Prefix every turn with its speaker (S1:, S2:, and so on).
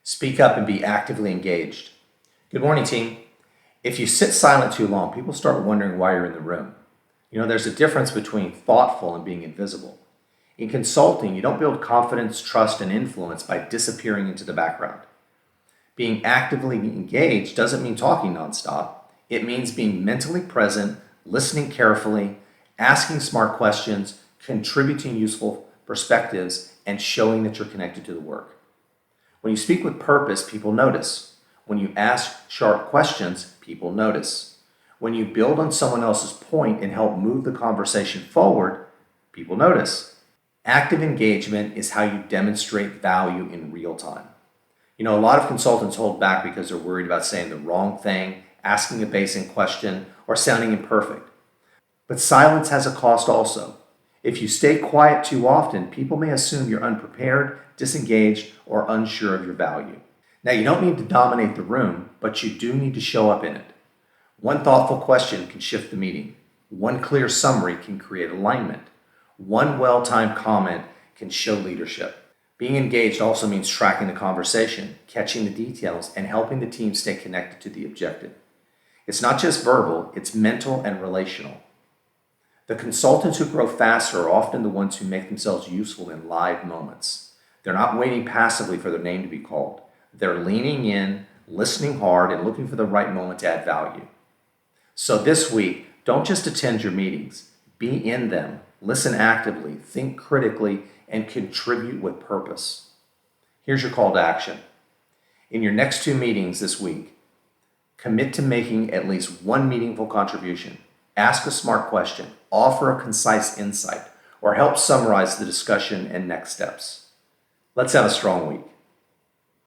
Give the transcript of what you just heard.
S1: Speak up and be actively engaged. Good morning, team. If you sit silent too long, people start wondering why you're in the room. There's a difference between thoughtful and being invisible. In consulting, you don't build confidence, trust, and influence by disappearing into the background. Being actively engaged doesn't mean talking nonstop. It means being mentally present, listening carefully, asking smart questions, contributing useful perspectives, and showing that you're connected to the work. When you speak with purpose, people notice. When you ask sharp questions, people notice. When you build on someone else's point and help move the conversation forward, people notice. Active engagement is how you demonstrate value in real time. A lot of consultants hold back because they're worried about saying the wrong thing, asking a basic question, or sounding imperfect. But silence has a cost also. If you stay quiet too often, people may assume you're unprepared, disengaged, or unsure of your value. Now, you don't need to dominate the room, but you do need to show up in it. One thoughtful question can shift the meeting. One clear summary can create alignment. One well-timed comment can show leadership. Being engaged also means tracking the conversation, catching the details, and helping the team stay connected to the objective. It's not just verbal, it's mental and relational. The consultants who grow faster are often the ones who make themselves useful in live moments. They're not waiting passively for their name to be called. They're leaning in, listening hard, and looking for the right moment to add value. So this week, don't just attend your meetings. Be in them, listen actively, think critically, and contribute with purpose. Here's your call to action. In your next 2 meetings this week, commit to making at least one meaningful contribution. Ask a smart question, offer a concise insight, or help summarize the discussion and next steps. Let's have a strong week.